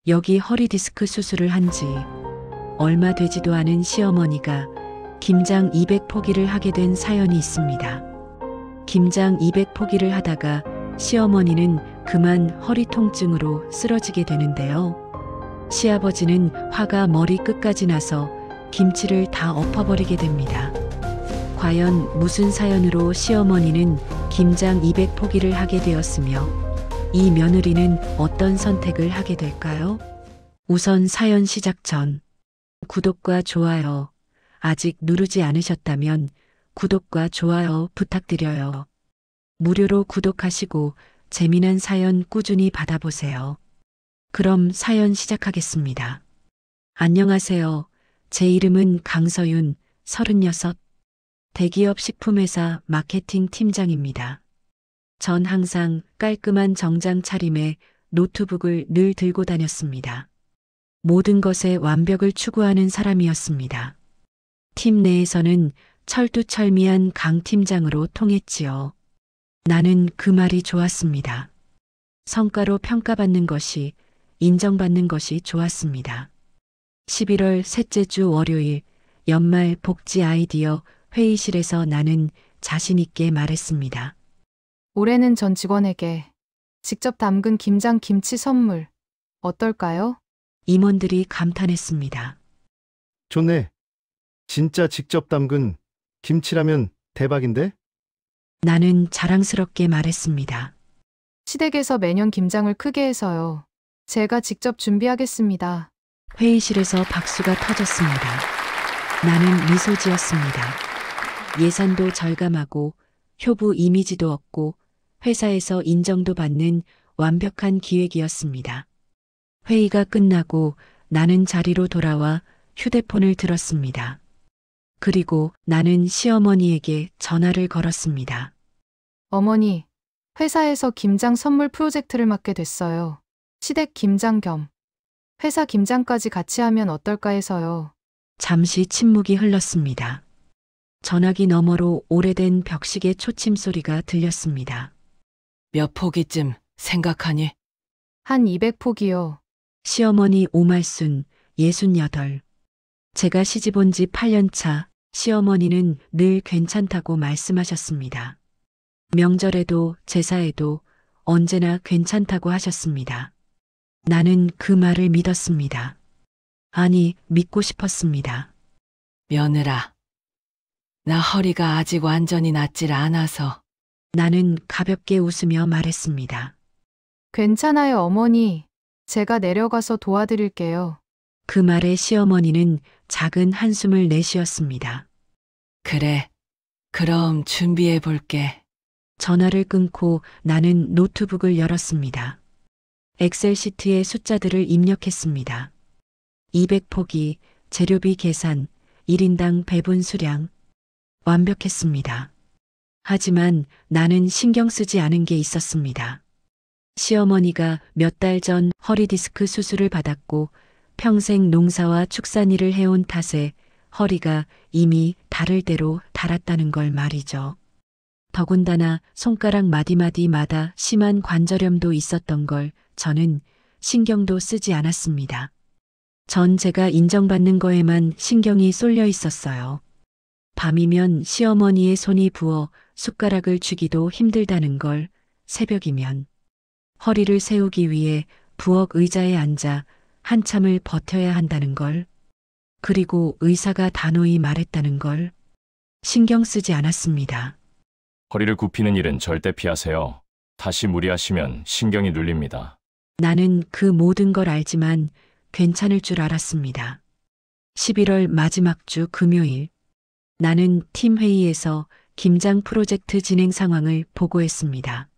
여기 허리 디스크 수술을 한 지 얼마 되지도 않은 시어머니가 김장 200 포기를 하게 된 사연이 있습니다. 김장 200 포기를 하다가 시어머니는 그만 허리 통증으로 쓰러지게 되는데요. 시아버지는 화가 머리 끝까지 나서 김치를 다 엎어버리게 됩니다. 과연 무슨 사연으로 시어머니는 김장 200 포기를 하게 되었으며 이 며느리는 어떤 선택을 하게 될까요? 우선 사연 시작 전 구독과 좋아요 아직 누르지 않으셨다면 구독과 좋아요 부탁드려요. 무료로 구독하시고 재미난 사연 꾸준히 받아보세요. 그럼 사연 시작하겠습니다. 안녕하세요. 제 이름은 강서윤, 36, 대기업 식품회사 마케팅 팀장입니다. 전 항상 깔끔한 정장 차림에 노트북을 늘 들고 다녔습니다. 모든 것에 완벽을 추구하는 사람이었습니다. 팀 내에서는 철두철미한 강 팀장으로 통했지요. 나는 그 말이 좋았습니다. 성과로 평가받는 것이, 인정받는 것이 좋았습니다. 11월 셋째 주 월요일 연말 복지 아이디어 회의실에서 나는 자신 있게 말했습니다. 올해는 전 직원에게 직접 담근 김장 김치 선물 어떨까요? 임원들이 감탄했습니다. 좋네. 진짜 직접 담근 김치라면 대박인데? 나는 자랑스럽게 말했습니다. 시댁에서 매년 김장을 크게 해서요. 제가 직접 준비하겠습니다. 회의실에서 박수가 터졌습니다. 나는 미소 지었습니다. 예산도 절감하고 효부 이미지도 얻고 회사에서 인정도 받는 완벽한 기획이었습니다. 회의가 끝나고 나는 자리로 돌아와 휴대폰을 들었습니다. 그리고 나는 시어머니에게 전화를 걸었습니다. 어머니, 회사에서 김장 선물 프로젝트를 맡게 됐어요. 시댁 김장 겸 회사 김장까지 같이 하면 어떨까 해서요. 잠시 침묵이 흘렀습니다. 전화기 너머로 오래된 벽시계 초침 소리가 들렸습니다. 몇 포기쯤 생각하니? 한 200포기요. 시어머니 오말순 68. 제가 시집 온 지 8년 차 시어머니는 늘 괜찮다고 말씀하셨습니다. 명절에도 제사에도 언제나 괜찮다고 하셨습니다. 나는 그 말을 믿었습니다. 아니, 믿고 싶었습니다. 며느라, 나 허리가 아직 완전히 낫질 않아서. 나는 가볍게 웃으며 말했습니다. 괜찮아요, 어머니. 제가 내려가서 도와드릴게요. 그 말에 시어머니는 작은 한숨을 내쉬었습니다. 그래, 그럼 준비해 볼게. 전화를 끊고 나는 노트북을 열었습니다. 엑셀 시트에 숫자들을 입력했습니다. 200포기, 재료비 계산, 1인당 배분 수량. 완벽했습니다. 하지만 나는 신경 쓰지 않은 게 있었습니다. 시어머니가 몇 달 전 허리 디스크 수술을 받았고 평생 농사와 축산일을 해온 탓에 허리가 이미 닳을 대로 닳았다는 걸 말이죠. 더군다나 손가락 마디마디마다 심한 관절염도 있었던 걸 저는 신경도 쓰지 않았습니다. 전 제가 인정받는 거에만 신경이 쏠려 있었어요. 밤이면 시어머니의 손이 부어 숟가락을 쥐기도 힘들다는 걸, 새벽이면 허리를 세우기 위해 부엌 의자에 앉아 한참을 버텨야 한다는 걸, 그리고 의사가 단호히 말했다는 걸 신경 쓰지 않았습니다. 허리를 굽히는 일은 절대 피하세요. 다시 무리하시면 신경이 눌립니다. 나는 그 모든 걸 알지만 괜찮을 줄 알았습니다. 11월 마지막 주 금요일, 나는 팀 회의에서 김장 프로젝트 진행 상황을 보고했습니다.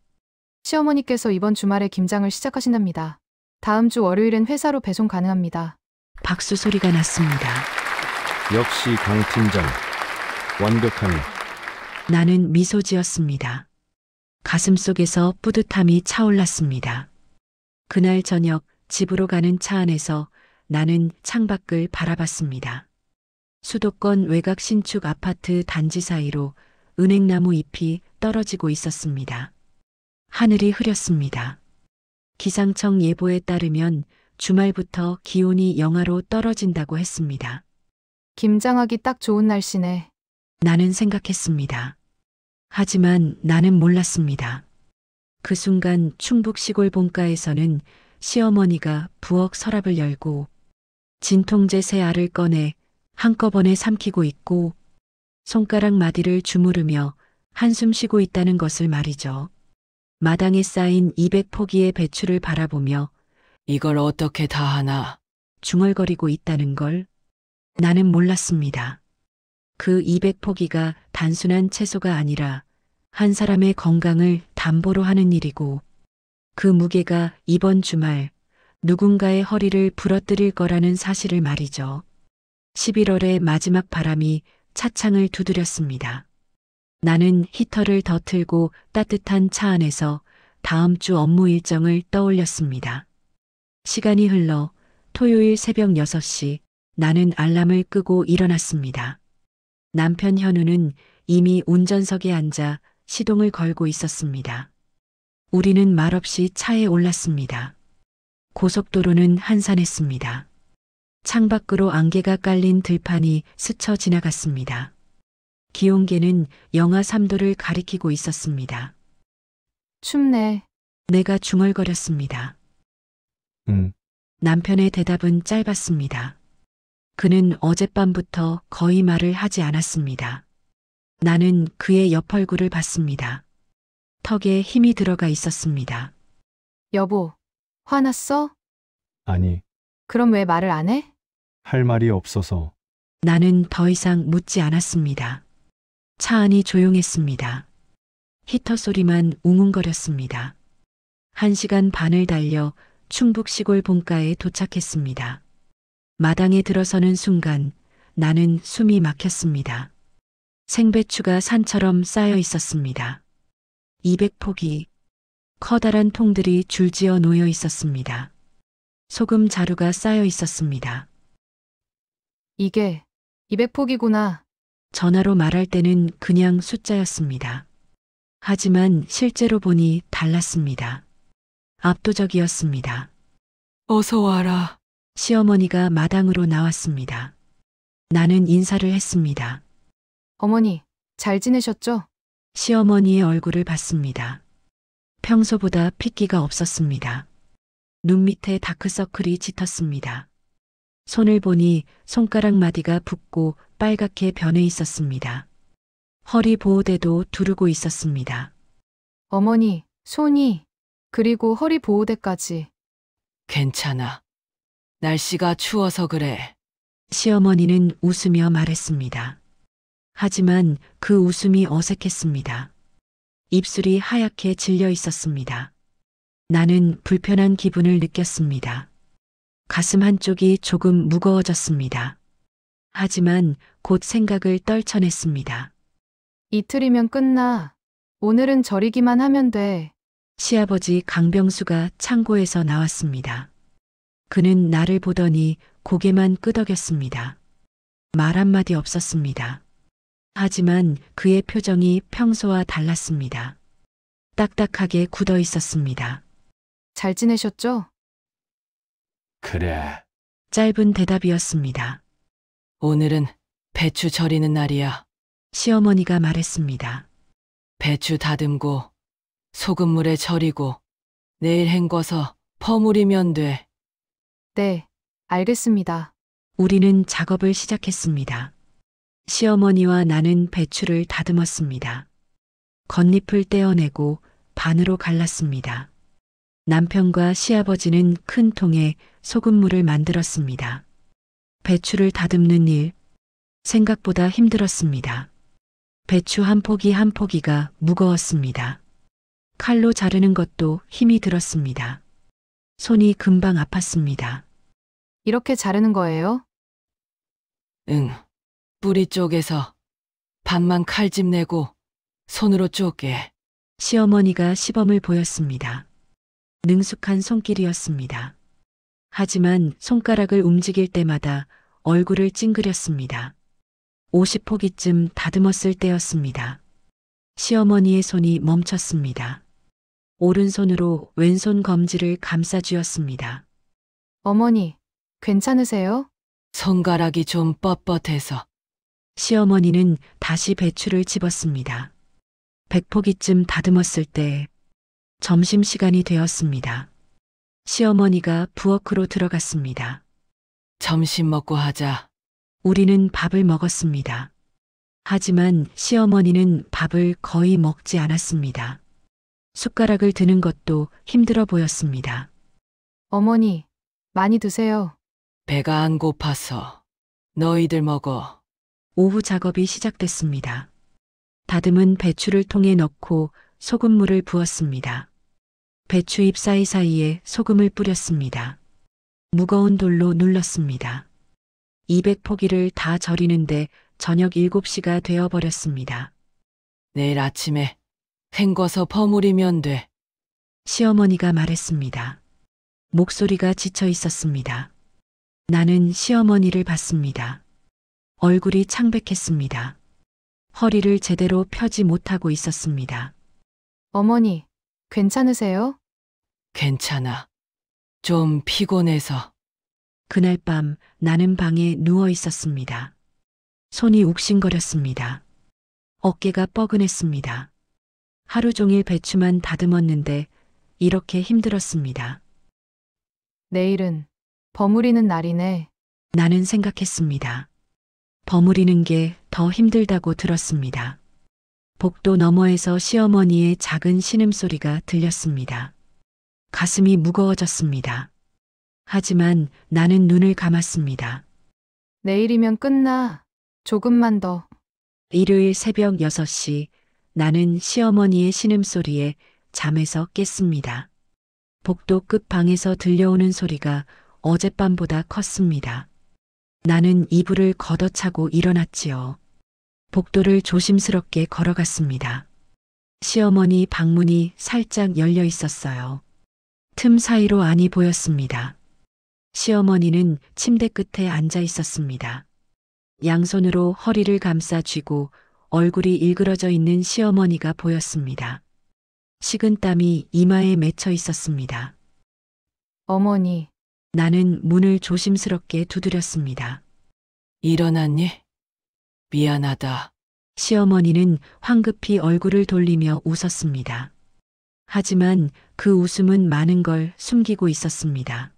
시어머니께서 이번 주말에 김장을 시작하신답니다. 다음 주 월요일엔 회사로 배송 가능합니다. 박수 소리가 났습니다. 역시 강 팀장. 완벽하네. 나는 미소 지었습니다. 가슴속에서 뿌듯함이 차올랐습니다. 그날 저녁 집으로 가는 차 안에서 나는 창밖을 바라봤습니다. 수도권 외곽 신축 아파트 단지 사이로 은행나무 잎이 떨어지고 있었습니다. 하늘이 흐렸습니다. 기상청 예보에 따르면 주말부터 기온이 영하로 떨어진다고 했습니다. 김장하기 딱 좋은 날씨네. 나는 생각했습니다. 하지만 나는 몰랐습니다. 그 순간 충북 시골 본가에서는 시어머니가 부엌 서랍을 열고 진통제 새 알을 꺼내 한꺼번에 삼키고 있고 손가락 마디를 주무르며 한숨 쉬고 있다는 것을 말이죠. 마당에 쌓인 200포기의 배추를 바라보며 이걸 어떻게 다 하나? 중얼거리고 있다는 걸 나는 몰랐습니다. 그 200포기가 단순한 채소가 아니라 한 사람의 건강을 담보로 하는 일이고 그 무게가 이번 주말 누군가의 허리를 부러뜨릴 거라는 사실을 말이죠. 11월의 마지막 바람이 차창을 두드렸습니다. 나는 히터를 더 틀고 따뜻한 차 안에서 다음 주 업무 일정을 떠올렸습니다. 시간이 흘러 토요일 새벽 6시 나는 알람을 끄고 일어났습니다. 남편 현우는 이미 운전석에 앉아 시동을 걸고 있었습니다. 우리는 말없이 차에 올랐습니다. 고속도로는 한산했습니다. 창밖으로 안개가 깔린 들판이 스쳐 지나갔습니다. 기온계는 영하 3도를 가리키고 있었습니다. 춥네. 내가 중얼거렸습니다. 응. 남편의 대답은 짧았습니다. 그는 어젯밤부터 거의 말을 하지 않았습니다. 나는 그의 옆 얼굴을 봤습니다. 턱에 힘이 들어가 있었습니다. 여보, 화났어? 아니, 그럼 왜 말을 안 해? 할 말이 없어서. 나는 더 이상 묻지 않았습니다. 차 안이 조용했습니다. 히터 소리만 웅웅거렸습니다. 1시간 반을 달려 충북 시골 본가에 도착했습니다. 마당에 들어서는 순간 나는 숨이 막혔습니다. 생배추가 산처럼 쌓여 있었습니다. 200포기, 커다란 통들이 줄지어 놓여 있었습니다. 소금 자루가 쌓여 있었습니다. 이게 200포기구나. 전화로 말할 때는 그냥 숫자였습니다. 하지만 실제로 보니 달랐습니다. 압도적이었습니다. 어서 와라. 시어머니가 마당으로 나왔습니다. 나는 인사를 했습니다. 어머니, 잘 지내셨죠? 시어머니의 얼굴을 봤습니다. 평소보다 핏기가 없었습니다. 눈 밑에 다크서클이 짙었습니다. 손을 보니 손가락 마디가 붓고 빨갛게 변해 있었습니다. 허리 보호대도 두르고 있었습니다. 어머니, 손이, 그리고 허리 보호대까지. 괜찮아. 날씨가 추워서 그래. 시어머니는 웃으며 말했습니다. 하지만 그 웃음이 어색했습니다. 입술이 하얗게 질려 있었습니다. 나는 불편한 기분을 느꼈습니다. 가슴 한쪽이 조금 무거워졌습니다. 하지만 곧 생각을 떨쳐냈습니다. 이틀이면 끝나. 오늘은 절이기만 하면 돼. 시아버지 강병수가 창고에서 나왔습니다. 그는 나를 보더니 고개만 끄덕였습니다. 말 한마디 없었습니다. 하지만 그의 표정이 평소와 달랐습니다. 딱딱하게 굳어 있었습니다. 잘 지내셨죠? 그래. 짧은 대답이었습니다. 오늘은 배추 절이는 날이야. 시어머니가 말했습니다. 배추 다듬고 소금물에 절이고 내일 헹궈서 버무리면 돼. 네, 알겠습니다. 우리는 작업을 시작했습니다. 시어머니와 나는 배추를 다듬었습니다. 겉잎을 떼어내고 반으로 갈랐습니다. 남편과 시아버지는 큰 통에 소금물을 만들었습니다. 배추를 다듬는 일, 생각보다 힘들었습니다. 배추 한 포기 한 포기가 무거웠습니다. 칼로 자르는 것도 힘이 들었습니다. 손이 금방 아팠습니다. 이렇게 자르는 거예요? 응. 뿌리 쪽에서 반만 칼집 내고 손으로 쪼개. 시어머니가 시범을 보였습니다. 능숙한 손길이었습니다. 하지만 손가락을 움직일 때마다 얼굴을 찡그렸습니다. 50포기쯤 다듬었을 때였습니다. 시어머니의 손이 멈췄습니다. 오른손으로 왼손 검지를 감싸 쥐었습니다. 어머니, 괜찮으세요? 손가락이 좀 뻣뻣해서. 시어머니는 다시 배추를 집었습니다. 100포기쯤 다듬었을 때 점심시간이 되었습니다. 시어머니가 부엌으로 들어갔습니다. 점심 먹고 하자. 우리는 밥을 먹었습니다. 하지만 시어머니는 밥을 거의 먹지 않았습니다. 숟가락을 드는 것도 힘들어 보였습니다. 어머니, 많이 드세요. 배가 안 고파서. 너희들 먹어. 오후 작업이 시작됐습니다. 다듬은 배추를 통에 넣고 소금물을 부었습니다. 배추잎 사이사이에 소금을 뿌렸습니다. 무거운 돌로 눌렀습니다. 200포기를 다 절이는데 저녁 7시가 되어버렸습니다. 내일 아침에 헹궈서 버무리면 돼. 시어머니가 말했습니다. 목소리가 지쳐 있었습니다. 나는 시어머니를 봤습니다. 얼굴이 창백했습니다. 허리를 제대로 펴지 못하고 있었습니다. 어머니, 괜찮으세요? 괜찮아. 좀 피곤해서. 그날 밤 나는 방에 누워 있었습니다. 손이 욱신거렸습니다. 어깨가 뻐근했습니다. 하루 종일 배추만 다듬었는데 이렇게 힘들었습니다. 내일은 버무리는 날이네. 나는 생각했습니다. 버무리는 게 더 힘들다고 들었습니다. 복도 너머에서 시어머니의 작은 신음소리가 들렸습니다. 가슴이 무거워졌습니다. 하지만 나는 눈을 감았습니다. 내일이면 끝나. 조금만 더. 일요일 새벽 6시 나는 시어머니의 신음소리에 잠에서 깼습니다. 복도 끝 방에서 들려오는 소리가 어젯밤보다 컸습니다. 나는 이불을 걷어차고 일어났지요. 복도를 조심스럽게 걸어갔습니다. 시어머니 방문이 살짝 열려 있었어요. 틈 사이로 안이 보였습니다. 시어머니는 침대 끝에 앉아 있었습니다. 양손으로 허리를 감싸 쥐고 얼굴이 일그러져 있는 시어머니가 보였습니다. 식은땀이 이마에 맺혀 있었습니다. 어머니, 나는 문을 조심스럽게 두드렸습니다. 일어났니? 미안하다. 시어머니는 황급히 얼굴을 돌리며 웃었습니다. 하지만 그 웃음은 많은 걸 숨기고 있었습니다.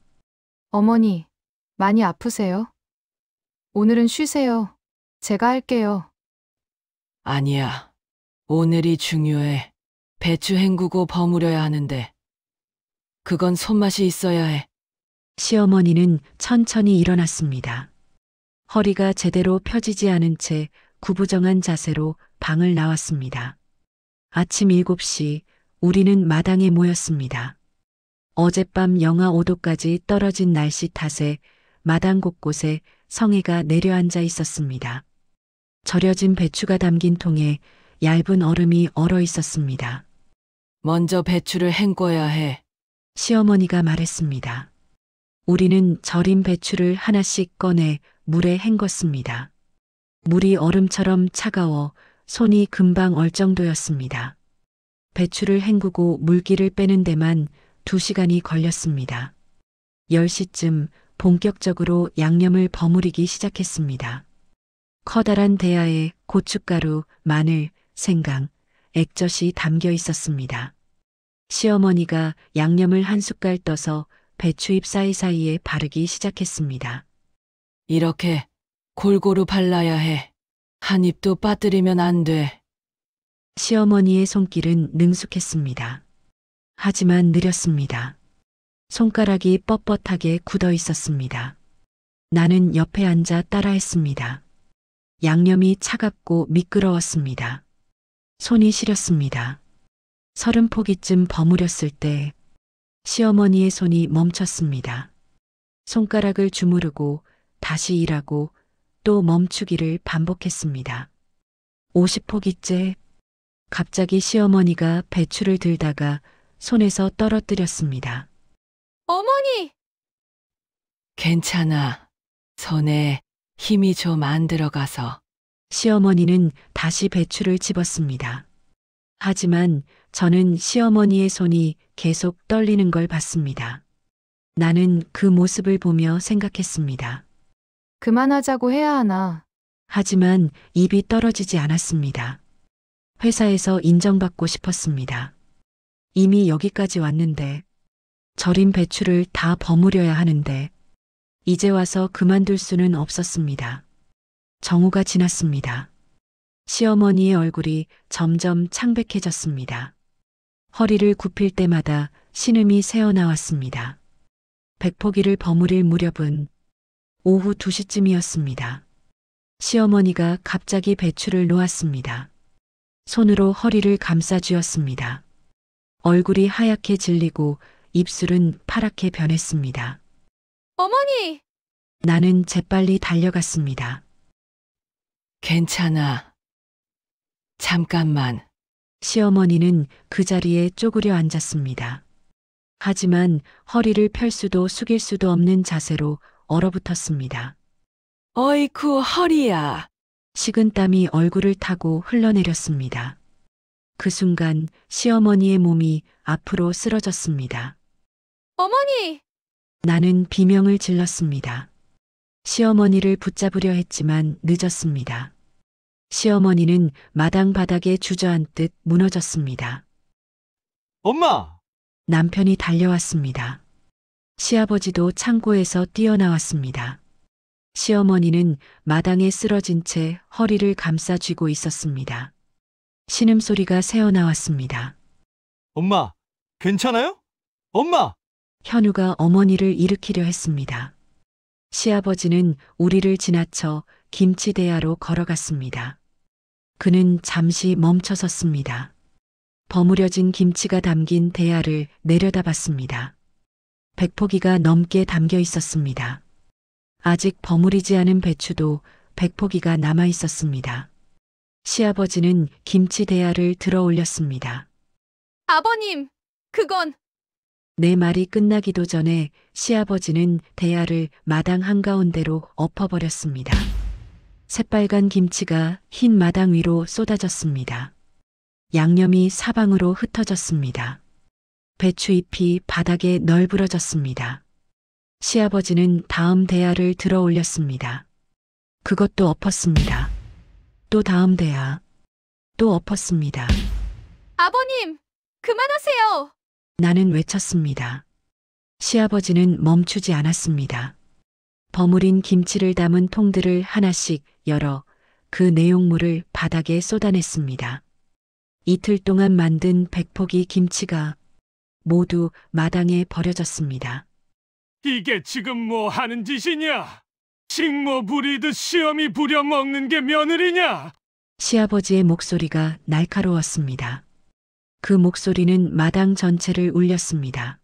어머니, 많이 아프세요? 오늘은 쉬세요. 제가 할게요. 아니야. 오늘이 중요해. 배추 헹구고 버무려야 하는데. 그건 손맛이 있어야 해. 시어머니는 천천히 일어났습니다. 허리가 제대로 펴지지 않은 채 구부정한 자세로 방을 나왔습니다. 아침 7시 우리는 마당에 모였습니다. 어젯밤 영하 5도까지 떨어진 날씨 탓에 마당 곳곳에 성해가 내려앉아 있었습니다. 절여진 배추가 담긴 통에 얇은 얼음이 얼어 있었습니다. 먼저 배추를 헹궈야 해. 시어머니가 말했습니다. 우리는 절인 배추를 하나씩 꺼내 물에 헹궜습니다. 물이 얼음처럼 차가워 손이 금방 얼 정도였습니다. 배추를 헹구고 물기를 빼는 데만 2시간이 걸렸습니다. 10시쯤 본격적으로 양념을 버무리기 시작했습니다. 커다란 대야에 고춧가루, 마늘, 생강, 액젓이 담겨 있었습니다. 시어머니가 양념을 한 숟갈 떠서 배추잎 사이사이에 바르기 시작했습니다. 이렇게 골고루 발라야 해. 한 입도 빠뜨리면 안 돼. 시어머니의 손길은 능숙했습니다. 하지만 느렸습니다. 손가락이 뻣뻣하게 굳어 있었습니다. 나는 옆에 앉아 따라했습니다. 양념이 차갑고 미끄러웠습니다. 손이 시렸습니다. 30포기쯤 버무렸을 때 시어머니의 손이 멈췄습니다. 손가락을 주무르고 다시 일하고 또 멈추기를 반복했습니다. 50포기째 갑자기 시어머니가 배추를 들다가 손에서 떨어뜨렸습니다. 어머니! 괜찮아. 손에 힘이 좀 안 들어가서. 시어머니는 다시 배추를 집었습니다. 하지만 저는 시어머니의 손이 계속 떨리는 걸 봤습니다. 나는 그 모습을 보며 생각했습니다. 그만하자고 해야 하나. 하지만 입이 떨어지지 않았습니다. 회사에서 인정받고 싶었습니다. 이미 여기까지 왔는데, 절인 배추를 다 버무려야 하는데, 이제 와서 그만둘 수는 없었습니다. 정오가 지났습니다. 시어머니의 얼굴이 점점 창백해졌습니다. 허리를 굽힐 때마다 신음이 새어나왔습니다. 백포기를 버무릴 무렵은 오후 2시쯤이었습니다. 시어머니가 갑자기 배추를 놓았습니다. 손으로 허리를 감싸 쥐었습니다. 얼굴이 하얗게 질리고 입술은 파랗게 변했습니다. 어머니! 나는 재빨리 달려갔습니다. 괜찮아. 잠깐만. 시어머니는 그 자리에 쪼그려 앉았습니다. 하지만 허리를 펼 수도 숙일 수도 없는 자세로 얼어붙었습니다. 어이쿠, 허리야. 식은땀이 얼굴을 타고 흘러내렸습니다. 그 순간 시어머니의 몸이 앞으로 쓰러졌습니다. 어머니! 나는 비명을 질렀습니다. 시어머니를 붙잡으려 했지만 늦었습니다. 시어머니는 마당 바닥에 주저앉듯 무너졌습니다. 엄마! 남편이 달려왔습니다. 시아버지도 창고에서 뛰어나왔습니다. 시어머니는 마당에 쓰러진 채 허리를 감싸 쥐고 있었습니다. 신음소리가 새어나왔습니다. 엄마, 괜찮아요? 엄마! 현우가 어머니를 일으키려 했습니다. 시아버지는 우리를 지나쳐 김치 대야로 걸어갔습니다. 그는 잠시 멈춰섰습니다. 버무려진 김치가 담긴 대야를 내려다봤습니다. 백포기가 넘게 담겨 있었습니다. 아직 버무리지 않은 배추도 백포기가 남아 있었습니다. 시아버지는 김치 대야를 들어 올렸습니다. 아버님! 그건! 내 말이 끝나기도 전에 시아버지는 대야를 마당 한가운데로 엎어버렸습니다. 새빨간 김치가 흰 마당 위로 쏟아졌습니다. 양념이 사방으로 흩어졌습니다. 배추잎이 바닥에 널브러졌습니다. 시아버지는 다음 대야를 들어 올렸습니다. 그것도 엎었습니다. 또 다음 대야. 또 엎었습니다. 아버님! 그만하세요! 나는 외쳤습니다. 시아버지는 멈추지 않았습니다. 버무린 김치를 담은 통들을 하나씩 열어 그 내용물을 바닥에 쏟아냈습니다. 이틀 동안 만든 백포기 김치가 모두 마당에 버려졌습니다. 이게 지금 뭐 하는 짓이냐? 식모 부리듯 시어미 부려먹는 게 며느리냐? 시아버지의 목소리가 날카로웠습니다. 그 목소리는 마당 전체를 울렸습니다.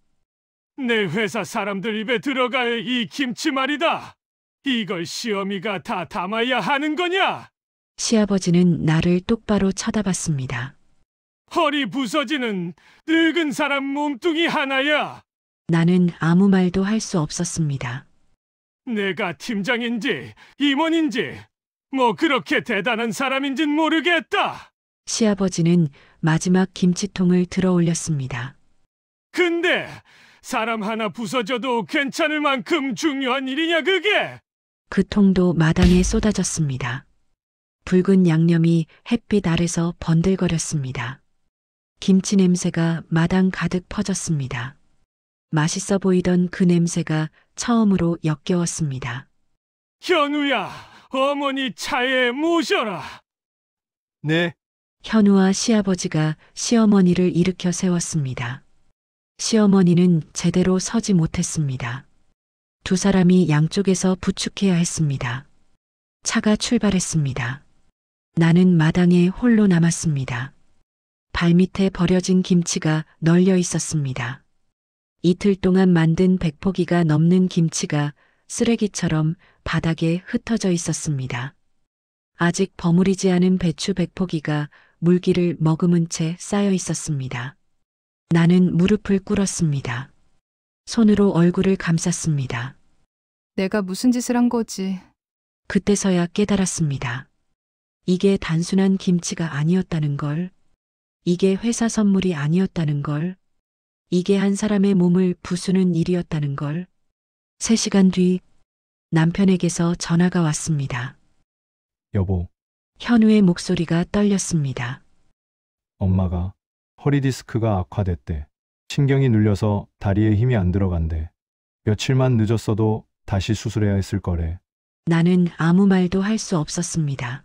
내 회사 사람들 입에 들어갈 이 김치 말이다. 이걸 시어미가 다 담아야 하는 거냐? 시아버지는 나를 똑바로 쳐다봤습니다. 허리 부서지는 늙은 사람 몸뚱이 하나야. 나는 아무 말도 할 수 없었습니다. 내가 팀장인지 임원인지 뭐 그렇게 대단한 사람인진 모르겠다. 시아버지는 마지막 김치통을 들어 올렸습니다. 근데 사람 하나 부서져도 괜찮을 만큼 중요한 일이냐 그게? 그 통도 마당에 쏟아졌습니다. 붉은 양념이 햇빛 아래서 번들거렸습니다. 김치 냄새가 마당 가득 퍼졌습니다. 맛있어 보이던 그 냄새가 처음으로 역겨웠습니다. 현우야, 어머니 차에 모셔라. 네, 현우와 시아버지가 시어머니를 일으켜 세웠습니다. 시어머니는 제대로 서지 못했습니다. 두 사람이 양쪽에서 부축해야 했습니다. 차가 출발했습니다. 나는 마당에 홀로 남았습니다. 발밑에 버려진 김치가 널려 있었습니다. 이틀 동안 만든 백포기가 넘는 김치가 쓰레기처럼 바닥에 흩어져 있었습니다. 아직 버무리지 않은 배추 백포기가 물기를 머금은 채 쌓여 있었습니다. 나는 무릎을 꿇었습니다. 손으로 얼굴을 감쌌습니다. 내가 무슨 짓을 한 거지? 그때서야 깨달았습니다. 이게 단순한 김치가 아니었다는 걸, 이게 회사 선물이 아니었다는 걸, 이게 한 사람의 몸을 부수는 일이었다는 걸. 3시간 뒤 남편에게서 전화가 왔습니다. 여보, 현우의 목소리가 떨렸습니다. 엄마가 허리 디스크가 악화됐대. 신경이 눌려서 다리에 힘이 안 들어간대. 며칠만 늦었어도 다시 수술해야 했을 거래. 나는 아무 말도 할 수 없었습니다.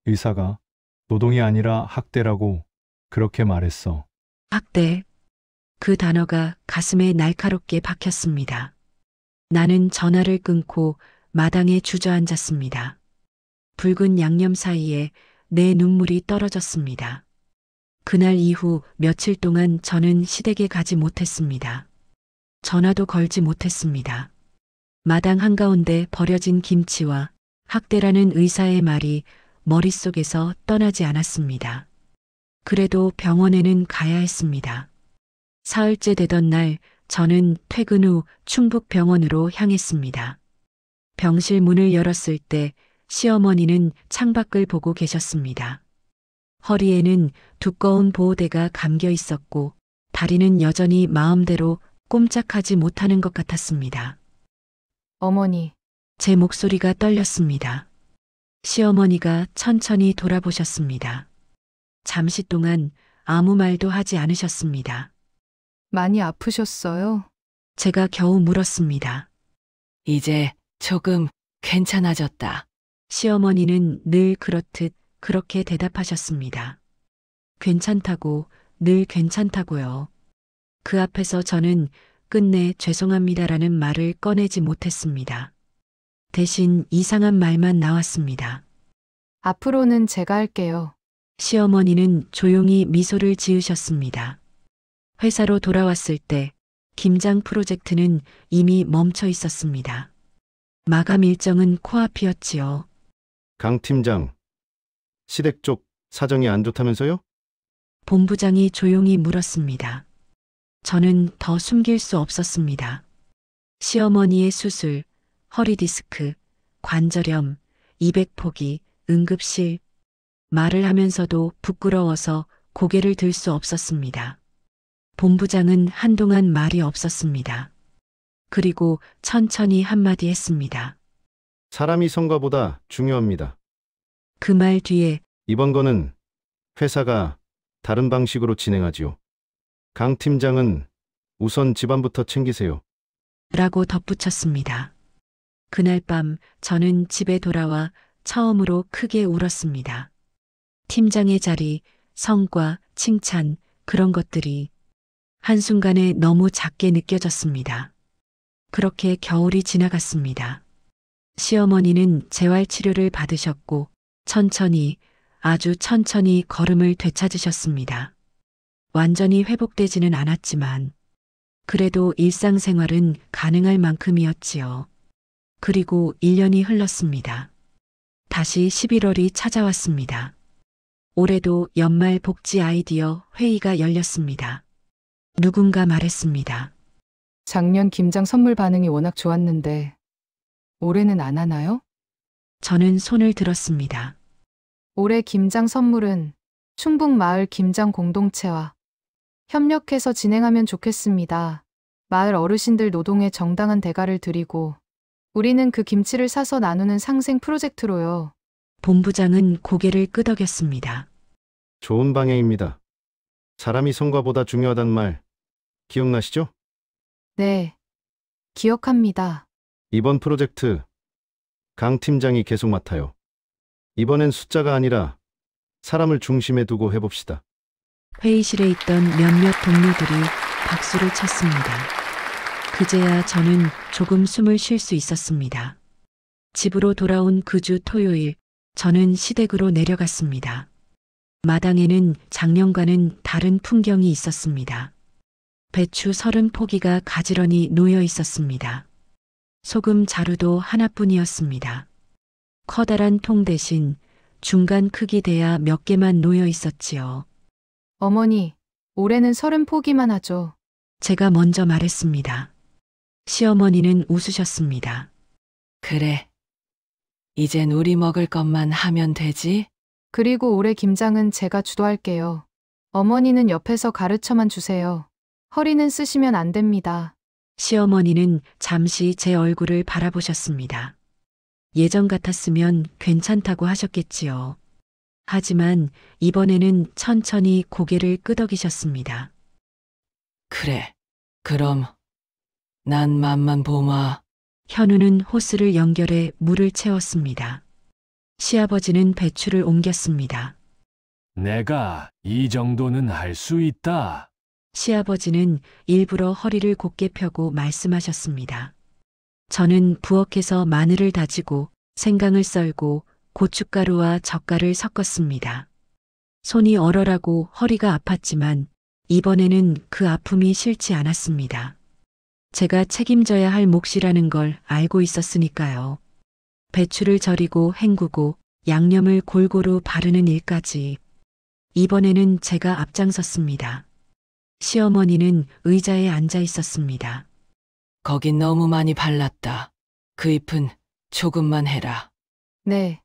의사가 노동이 아니라 학대라고 그렇게 말했어. 학대. 그 단어가 가슴에 날카롭게 박혔습니다. 나는 전화를 끊고 마당에 주저앉았습니다. 붉은 양념 사이에 내 눈물이 떨어졌습니다. 그날 이후 며칠 동안 저는 시댁에 가지 못했습니다. 전화도 걸지 못했습니다. 마당 한가운데 버려진 김치와 학대라는 의사의 말이 머릿속에서 떠나지 않았습니다. 그래도 병원에는 가야 했습니다. 사흘째 되던 날 저는 퇴근 후 충북병원으로 향했습니다. 병실 문을 열었을 때 시어머니는 창밖을 보고 계셨습니다. 허리에는 두꺼운 보호대가 감겨 있었고 다리는 여전히 마음대로 꼼짝하지 못하는 것 같았습니다. 어머니, 제 목소리가 떨렸습니다. 시어머니가 천천히 돌아보셨습니다. 잠시 동안 아무 말도 하지 않으셨습니다. 많이 아프셨어요? 제가 겨우 물었습니다. 이제 조금 괜찮아졌다. 시어머니는 늘 그렇듯 그렇게 대답하셨습니다. 괜찮다고, 늘 괜찮다고요. 그 앞에서 저는 끝내 죄송합니다라는 말을 꺼내지 못했습니다. 대신 이상한 말만 나왔습니다. 앞으로는 제가 할게요. 시어머니는 조용히 미소를 지으셨습니다. 회사로 돌아왔을 때 김장 프로젝트는 이미 멈춰 있었습니다. 마감 일정은 코앞이었지요. 강 팀장, 시댁 쪽 사정이 안 좋다면서요? 본부장이 조용히 물었습니다. 저는 더 숨길 수 없었습니다. 시어머니의 수술, 허리 디스크, 관절염, 200포기, 응급실. 말을 하면서도 부끄러워서 고개를 들 수 없었습니다. 본부장은 한동안 말이 없었습니다. 그리고 천천히 한마디 했습니다. 사람이 선거보다 중요합니다. 그 말 뒤에 이번 거는 회사가 다른 방식으로 진행하지요. 강 팀장은 우선 집안부터 챙기세요. 라고 덧붙였습니다. 그날 밤 저는 집에 돌아와 처음으로 크게 울었습니다. 팀장의 자리, 성과, 칭찬, 그런 것들이 한순간에 너무 작게 느껴졌습니다. 그렇게 겨울이 지나갔습니다. 시어머니는 재활치료를 받으셨고 천천히, 아주 천천히 걸음을 되찾으셨습니다. 완전히 회복되지는 않았지만 그래도 일상생활은 가능할 만큼이었지요. 그리고 1년이 흘렀습니다. 다시 11월이 찾아왔습니다. 올해도 연말 복지 아이디어 회의가 열렸습니다. 누군가 말했습니다. 작년 김장 선물 반응이 워낙 좋았는데 올해는 안 하나요? 저는 손을 들었습니다. 올해 김장 선물은 충북 마을 김장 공동체와 협력해서 진행하면 좋겠습니다. 마을 어르신들 노동에 정당한 대가를 드리고 우리는 그 김치를 사서 나누는 상생 프로젝트로요. 본부장은 고개를 끄덕였습니다. 좋은 방향입니다. 사람이 선거보다 중요하단 말 기억나시죠? 네, 기억합니다. 이번 프로젝트 강 팀장이 계속 맡아요. 이번엔 숫자가 아니라 사람을 중심에 두고 해봅시다. 회의실에 있던 몇몇 동료들이 박수를 쳤습니다. 그제야 저는 조금 숨을 쉴 수 있었습니다. 집으로 돌아온 그 주 토요일, 저는 시댁으로 내려갔습니다. 마당에는 작년과는 다른 풍경이 있었습니다. 배추 30포기가 가지런히 놓여 있었습니다. 소금 자루도 하나뿐이었습니다. 커다란 통 대신 중간 크기 대야 몇 개만 놓여 있었지요. 어머니, 올해는 30포기만 하죠. 제가 먼저 말했습니다. 시어머니는 웃으셨습니다. 그래. 이젠 우리 먹을 것만 하면 되지? 그리고 올해 김장은 제가 주도할게요. 어머니는 옆에서 가르쳐만 주세요. 허리는 쓰시면 안 됩니다. 시어머니는 잠시 제 얼굴을 바라보셨습니다. 예전 같았으면 괜찮다고 하셨겠지요. 하지만 이번에는 천천히 고개를 끄덕이셨습니다. 그래. 그럼 난 맘만 보마. 현우는 호스를 연결해 물을 채웠습니다. 시아버지는 배추를 옮겼습니다. 내가 이 정도는 할 수 있다. 시아버지는 일부러 허리를 곧게 펴고 말씀하셨습니다. 저는 부엌에서 마늘을 다지고 생강을 썰고 고춧가루와 젓갈을 섞었습니다. 손이 얼얼하고 허리가 아팠지만 이번에는 그 아픔이 싫지 않았습니다. 제가 책임져야 할 몫이라는 걸 알고 있었으니까요. 배추를 절이고 헹구고 양념을 골고루 바르는 일까지 이번에는 제가 앞장섰습니다. 시어머니는 의자에 앉아 있었습니다. 거긴 너무 많이 발랐다. 그 잎은 조금만 해라. 네.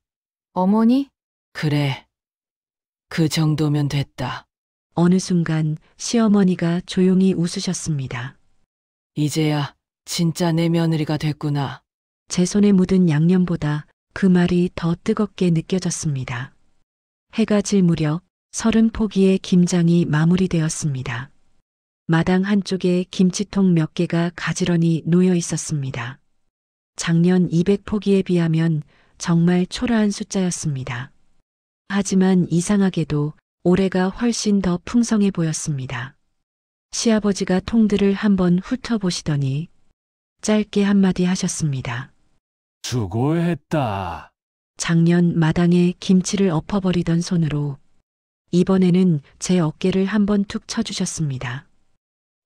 어머니? 그래. 그 정도면 됐다. 어느 순간 시어머니가 조용히 웃으셨습니다. 이제야 진짜 내 며느리가 됐구나. 제 손에 묻은 양념보다 그 말이 더 뜨겁게 느껴졌습니다. 해가 질 무렵 30포기의 김장이 마무리되었습니다. 마당 한쪽에 김치통 몇 개가 가지런히 놓여 있었습니다. 작년 200포기에 비하면 정말 초라한 숫자였습니다. 하지만 이상하게도 올해가 훨씬 더 풍성해 보였습니다. 시아버지가 통들을 한번 훑어보시더니 짧게 한마디 하셨습니다. 수고했다. 작년 마당에 김치를 엎어버리던 손으로 이번에는 제 어깨를 한번 툭 쳐주셨습니다.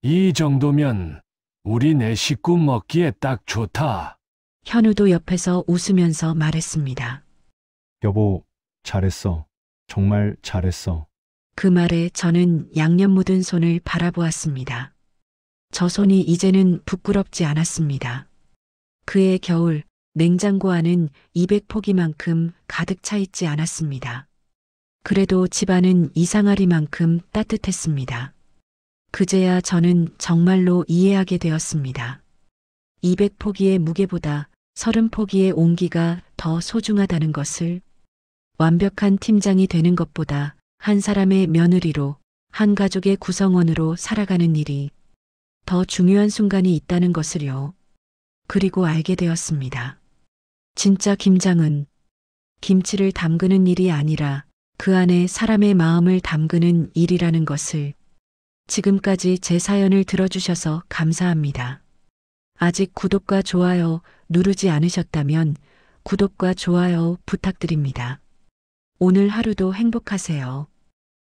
이 정도면 우리 네 식구 먹기에 딱 좋다. 현우도 옆에서 웃으면서 말했습니다. 여보, 잘했어. 정말 잘했어. 그 말에 저는 양념 묻은 손을 바라보았습니다. 저 손이 이제는 부끄럽지 않았습니다. 그해 겨울 냉장고 안은 200포기만큼 가득 차 있지 않았습니다. 그래도 집안은 이상하리만큼 따뜻했습니다. 그제야 저는 정말로 이해하게 되었습니다. 200포기의 무게보다 30포기의 온기가 더 소중하다는 것을, 완벽한 팀장이 되는 것보다 한 사람의 며느리로, 한 가족의 구성원으로 살아가는 일이 더 중요한 순간이 있다는 것을요. 그리고 알게 되었습니다. 진짜 김장은 김치를 담그는 일이 아니라 그 안에 사람의 마음을 담그는 일이라는 것을. 지금까지 제 사연을 들어주셔서 감사합니다. 아직 구독과 좋아요 누르지 않으셨다면 구독과 좋아요 부탁드립니다. 오늘 하루도 행복하세요.